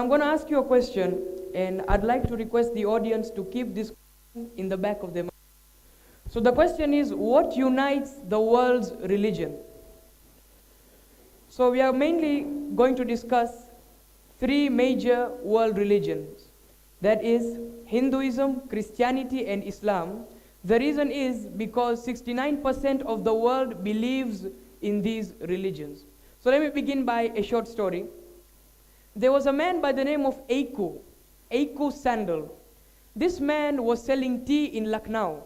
I'm going to ask you a question, and I'd like to request the audience to keep this in the back of their mind. So the question is, what unites the world's religion? So we are mainly going to discuss three major world religions. That is Hinduism, Christianity, and Islam. The reason is because 69% of the world believes in these religions. So let me begin by a short story. There was a man by the name of Aiku Sandal. This man was selling tea in Lucknow.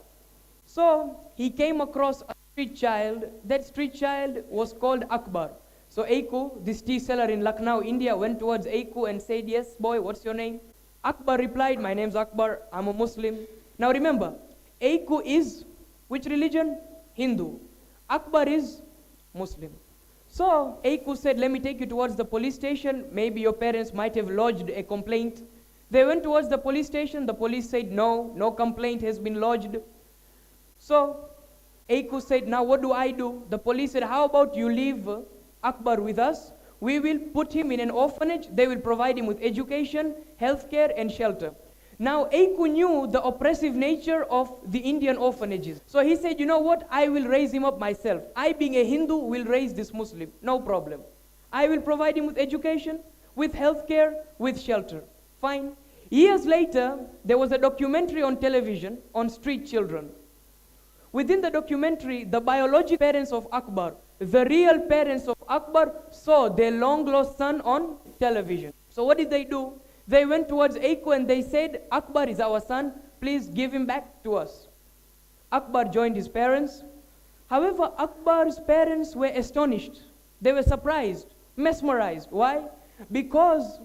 So he came across a street child. That street child was called Akbar. So Aiku, this tea seller in Lucknow, India, went towards Aiku and said, "Yes, boy, what's your name?" Akbar replied, "My name's Akbar, I'm a Muslim." Now remember, Aiku is which religion? Hindu. Akbar is Muslim. So Aiku said, "Let me take you towards the police station. Maybe your parents might have lodged a complaint." They went towards the police station. The police said, no complaint has been lodged. So Aiku said, "Now what do I do?" The police said, "How about you leave Akbar with us? We will put him in an orphanage. They will provide him with education, healthcare, and shelter." Now Aiku knew the oppressive nature of the Indian orphanages. So he said, "You know what? I will raise him up myself. I, being a Hindu, will raise this Muslim. No problem. I will provide him with education, with healthcare, with shelter." Fine. Years later, there was a documentary on television on street children. Within the documentary, the biological parents of Akbar, the real parents of Akbar, saw their long-lost son on television. So what did they do? They went towards Aiku and they said, "Akbar is our son, please give him back to us." Akbar joined his parents. However, Akbar's parents were astonished. They were surprised, mesmerized. Why? Because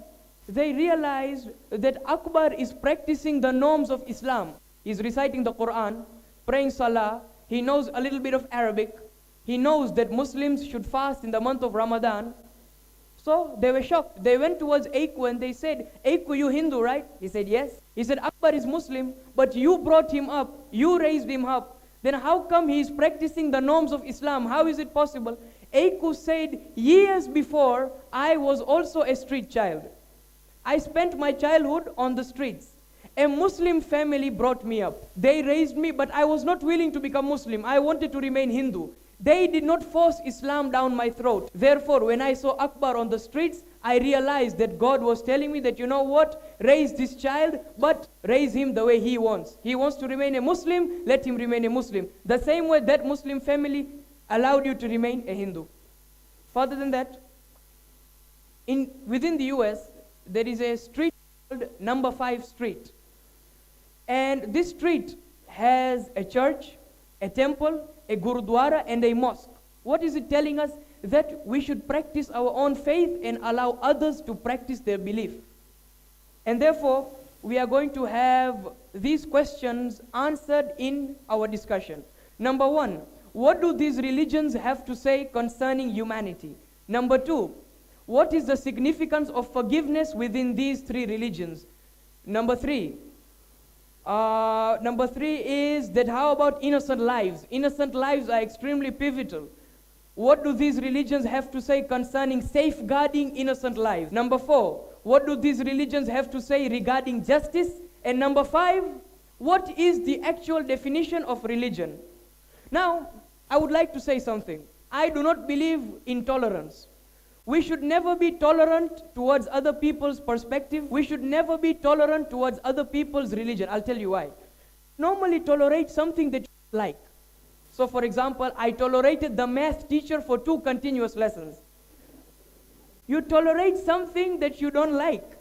they realized that Akbar is practicing the norms of Islam. He's reciting the Quran, praying Salah. He knows a little bit of Arabic. He knows that Muslims should fast in the month of Ramadan. So they were shocked. They went towards Aiku and they said, "Aiku, you Hindu, right?" He said, "Yes." He said, "Akbar is Muslim, but you brought him up. You raised him up. Then how come he is practicing the norms of Islam? How is it possible?" Aiku said, "Years before, I was also a street child. I spent my childhood on the streets. A Muslim family brought me up. They raised me, but I was not willing to become Muslim. I wanted to remain Hindu. They did not force Islam down my throat. Therefore, when I saw Akbar on the streets, I realized that God was telling me that, you know what? Raise this child, but raise him the way he wants. He wants to remain a Muslim, let him remain a Muslim. The same way that Muslim family allowed you to remain a Hindu." Further than that, within the US, there is a street called Number 5 Street. And this street has a church, a temple, a gurudwara, and a mosque. What is it telling us? That we should practice our own faith and allow others to practice their belief. And therefore, we are going to have these questions answered in our discussion. Number one, what do these religions have to say concerning humanity? Number two, what is the significance of forgiveness within these three religions? Number three is that how about innocent lives? Innocent lives are extremely pivotal. What do these religions have to say concerning safeguarding innocent lives? Number four, what do these religions have to say regarding justice? And number five, what is the actual definition of religion? Now, I would like to say something. I do not believe in tolerance. We should never be tolerant towards other people's perspective. We should never be tolerant towards other people's religion. I'll tell you why. Normally tolerate something that you like. So for example, I tolerated the math teacher for 2 continuous lessons. You tolerate something that you don't like.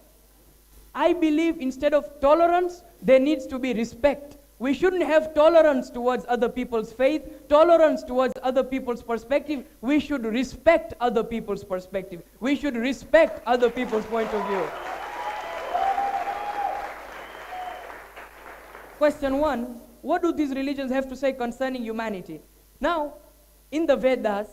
I believe instead of tolerance, there needs to be respect. We shouldn't have tolerance towards other people's faith, tolerance towards other people's perspective. We should respect other people's perspective. We should respect other people's point of view. Question 1, what do these religions have to say concerning humanity? Now, in the Vedas,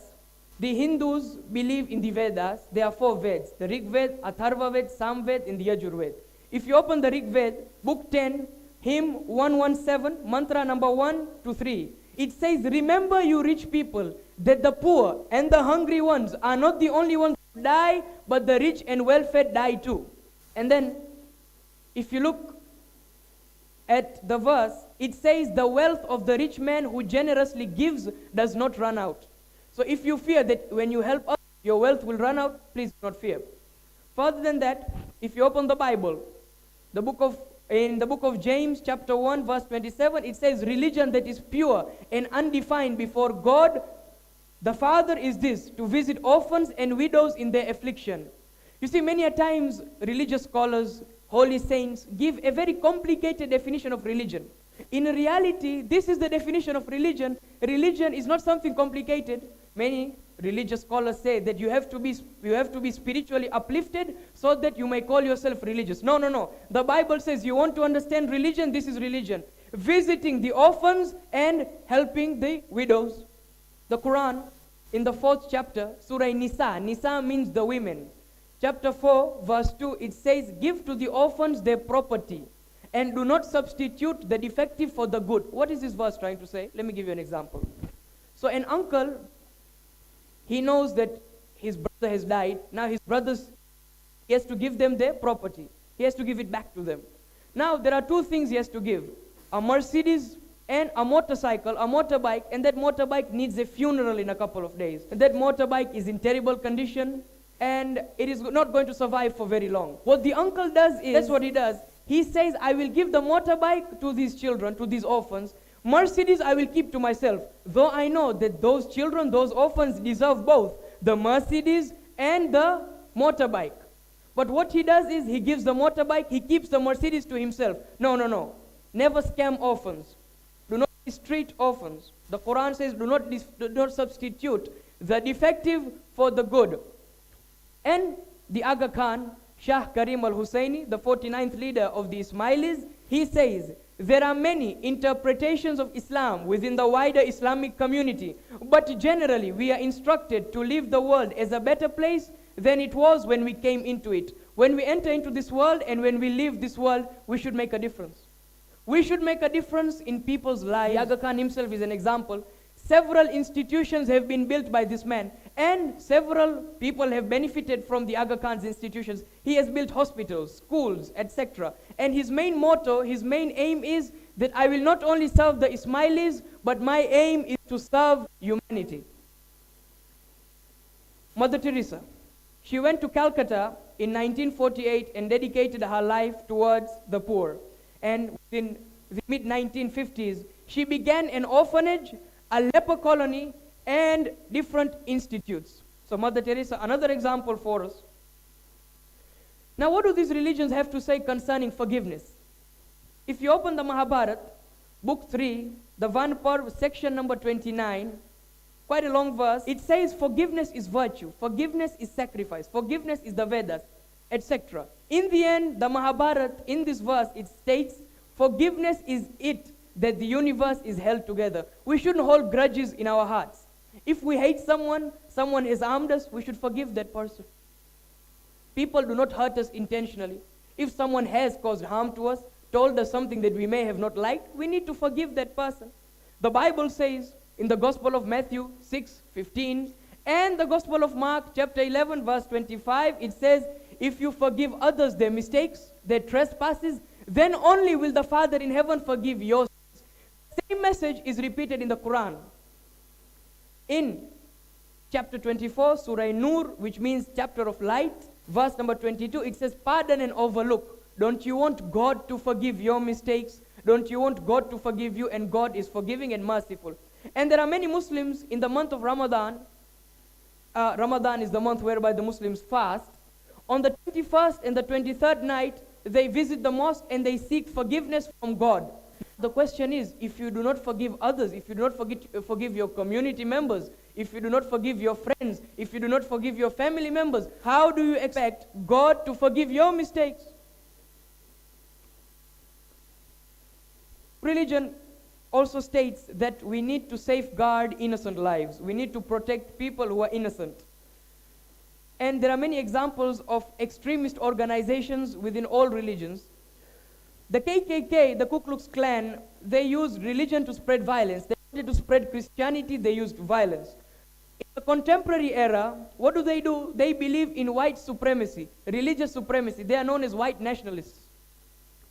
the Hindus believe in the Vedas. There are 4 Veds, the Rig Veda, Atharva Veda, Sam Veda, and the Yajur Veda. If you open the Rig Veda, book 10, hymn 117, mantra number 1 to 3, it says, "Remember you rich people, that the poor and the hungry ones are not the only ones who die, but the rich and well-fed die too." And then, if you look at the verse, it says, the wealth of the rich man who generously gives does not run out. So if you fear that when you help others, your wealth will run out, please do not fear. Further than that, if you open the Bible, in the book of James, chapter 1, verse 27, it says, religion that is pure and undefined before God the Father is this, to visit orphans and widows in their affliction. You see, many a times, religious scholars, holy saints, give a very complicated definition of religion. In reality, this is the definition of religion. Religion is not something complicated. Many religious scholars say that you have to be spiritually uplifted so that you may call yourself religious. No, no, no. The Bible says you want to understand religion, this is religion. Visiting the orphans and helping the widows. The Quran, in the 4th chapter, Surah Nisa. Nisa means the women. Chapter 4, verse 2, it says, give to the orphans their property and do not substitute the defective for the good. What is this verse trying to say? Let me give you an example. So an uncle, he knows that his brother has died. Now his brothers, he has to give them their property. He has to give it back to them. Now there are two things he has to give. A Mercedes and a motorcycle, a motorbike, and that motorbike needs a funeral in a couple of days. And that motorbike is in terrible condition and it is not going to survive for very long. What the uncle does is, that's what he does. He says, I will give the motorbike to these children, to these orphans. Mercedes I will keep to myself. Though I know that those children, those orphans deserve both the Mercedes and the motorbike. But what he does is he gives the motorbike, he keeps the Mercedes to himself. No, no, no. Never scam orphans. Do not mistreat orphans. The Quran says do not substitute the defective for the good. And the Aga Khan, Shah Karim al-Husseini, the 49th leader of the Ismailis, he says, there are many interpretations of Islam within the wider Islamic community, but generally we are instructed to leave the world as a better place than it was when we came into it. When we enter into this world and when we leave this world, we should make a difference. We should make a difference in people's lives. The Aga Khan himself is an example. Several institutions have been built by this man, and several people have benefited from the Aga Khan's institutions. He has built hospitals, schools, etc. And his main motto, his main aim is that I will not only serve the Ismailis, but my aim is to serve humanity. Mother Teresa, she went to Calcutta in 1948 and dedicated her life towards the poor. And in the mid-1950s, she began an orphanage, a leper colony, and different institutes. So Mother Teresa, another example for us. Now what do these religions have to say concerning forgiveness? If you open the Mahabharata, book 3, the Vanparv, section number 29, quite a long verse, it says forgiveness is virtue, forgiveness is sacrifice, forgiveness is the Vedas, etc. In the end, the Mahabharata, in this verse, it states, forgiveness is it that the universe is held together. We shouldn't hold grudges in our hearts. If we hate someone, someone has harmed us, we should forgive that person. People do not hurt us intentionally. If someone has caused harm to us, told us something that we may have not liked, we need to forgive that person. The Bible says in the Gospel of Matthew 6:15 and the Gospel of Mark chapter 11 verse 25, it says, if you forgive others their mistakes, their trespasses, then only will the Father in heaven forgive your sins. The same message is repeated in the Quran. In chapter 24, Surah Nur, which means chapter of light, verse number 22, it says, pardon and overlook. Don't you want God to forgive your mistakes? Don't you want God to forgive you? And God is forgiving and merciful. And there are many Muslims in the month of Ramadan. Ramadan is the month whereby the Muslims fast. On the 21st and the 23rd night, they visit the mosque and they seek forgiveness from God. The question is, if you do not forgive others, if you do not forgive your community members, if you do not forgive your friends, if you do not forgive your family members, how do you expect God to forgive your mistakes? Religion also states that we need to safeguard innocent lives. We need to protect people who are innocent. And there are many examples of extremist organizations within all religions. The KKK, the Ku Klux Klan, they used religion to spread violence. They wanted to spread Christianity, they used violence. In the contemporary era, what do? They believe in white supremacy, religious supremacy. They are known as white nationalists.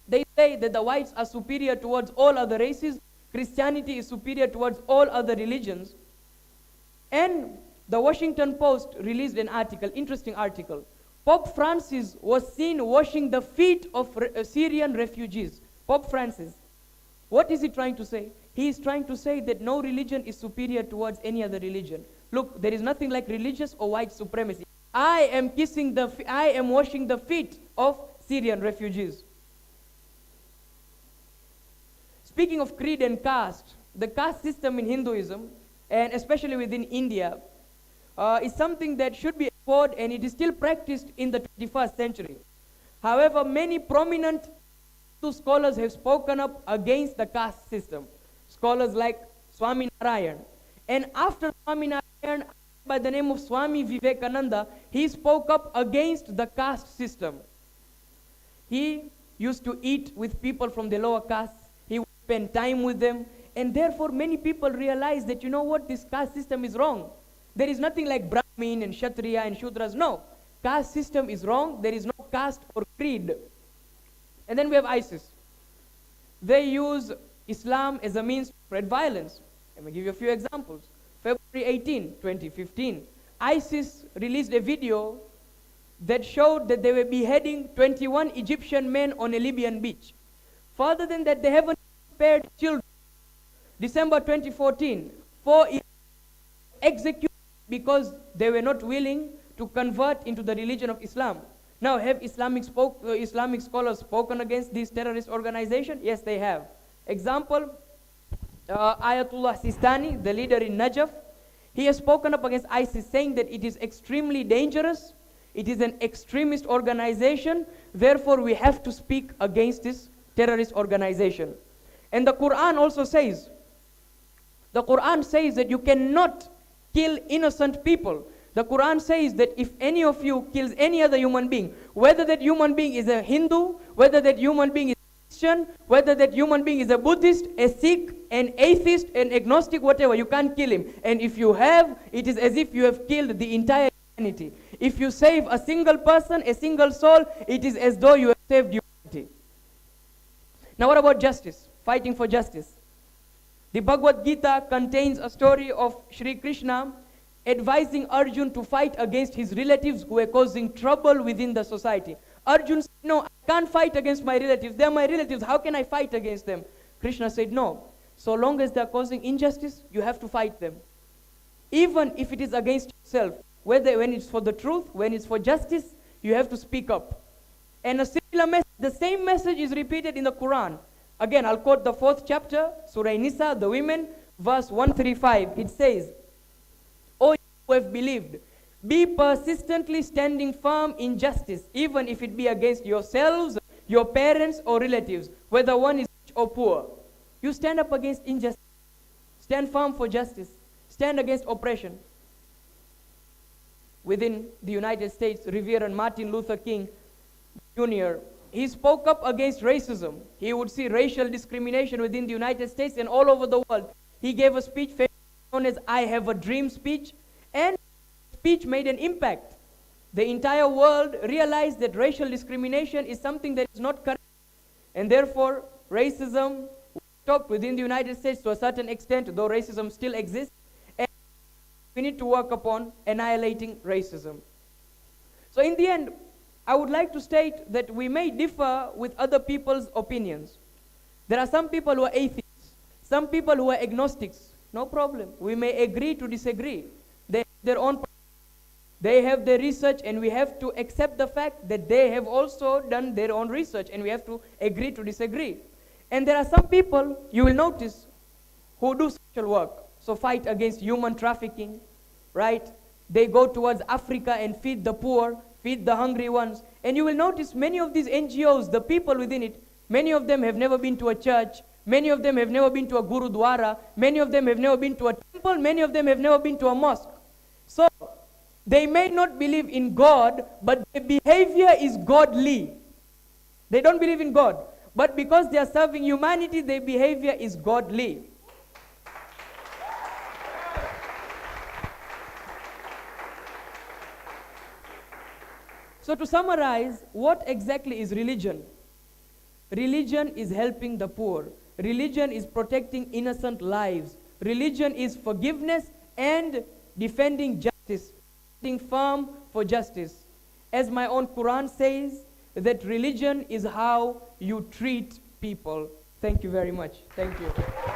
They say that the whites are superior towards all other races, Christianity is superior towards all other religions. And the Washington Post released an article, interesting article. Pope Francis was seen washing the feet of Syrian refugees. Pope Francis. What is he trying to say? He is trying to say that no religion is superior towards any other religion. Look, there is nothing like religious or white supremacy. I am washing the feet of Syrian refugees. Speaking of creed and caste, the caste system in Hinduism, and especially within India, is something that should be abhorred, and it is still practiced in the 21st century. However, many prominent Hindu scholars have spoken up against the caste system. Scholars like Swami Narayan. And after Swami Narayan, by the name of Swami Vivekananda, he spoke up against the caste system. He used to eat with people from the lower castes. He would spend time with them. And therefore, many people realized that, you know what, this caste system is wrong. There is nothing like Brahmin and Kshatriya and Shudras. No. Caste system is wrong. There is no caste or creed. And then we have ISIS. They use Islam as a means to spread violence. Let me give you a few examples. February 18, 2015, ISIS released a video that showed that they were beheading 21 Egyptian men on a Libyan beach. Further than that, they haven't spared children. December 2014, 4 executed because they were not willing to convert into the religion of Islam. Now, have Islamic scholars spoken against these terrorist organizations? Yes, they have. Example, Ayatollah Sistani, the leader in Najaf, he has spoken up against ISIS, saying that it is extremely dangerous, it is an extremist organization, therefore we have to speak against this terrorist organization. And the Quran also says, that you cannot kill innocent people. The Quran says that if any of you kills any other human being, whether that human being is a Hindu, whether that human being is a Christian, whether that human being is a Buddhist, a Sikh, an atheist, an agnostic, whatever, you can't kill him. And if you have, it is as if you have killed the entire humanity. If you save a single person, a single soul, it is as though you have saved humanity. Now what about justice? Fighting for justice. The Bhagavad Gita contains a story of Sri Krishna advising Arjun to fight against his relatives who were causing trouble within the society. Arjun said, no, I can't fight against my relatives. They are my relatives. How can I fight against them? Krishna said, no. So long as they are causing injustice, you have to fight them. Even if it is against yourself, when it's for the truth, when it's for justice, you have to speak up. And a similar message, the same message is repeated in the Quran. Again, I'll quote the 4th chapter, Surah Nisa, the women, verse 135. It says, O you who have believed, be persistently standing firm in justice, even if it be against yourselves, your parents, or relatives, whether one is rich or poor. You stand up against injustice. Stand firm for justice. Stand against oppression. Within the United States, Reverend Martin Luther King Jr., he spoke up against racism. He would see racial discrimination within the United States and all over the world. He gave a speech known as I Have a Dream speech, and the speech made an impact. The entire world realized that racial discrimination is something that is not correct, and therefore racism stopped within the United States to a certain extent, though racism still exists, and we need to work upon annihilating racism. So in the end, I would like to state that we may differ with other people's opinions. There are some people who are atheists, some people who are agnostics. No problem. We may agree to disagree. They have their own, they have their research, and we have to accept the fact that they have also done their own research, and we have to agree to disagree. And there are some people, you will notice, who do social work. So fight against human trafficking, right? They go towards Africa and feed the poor, feed the hungry ones. And you will notice many of these NGOs, the people within it, many of them have never been to a church, many of them have never been to a gurudwara, many of them have never been to a temple, many of them have never been to a mosque. So, they may not believe in God, but their behavior is godly. They don't believe in God, but because they are serving humanity, their behavior is godly. So to summarize, what exactly is religion? Religion is helping the poor. Religion is protecting innocent lives. Religion is forgiveness and defending justice, standing firm for justice. As my own Quran says, that religion is how you treat people. Thank you very much. Thank you.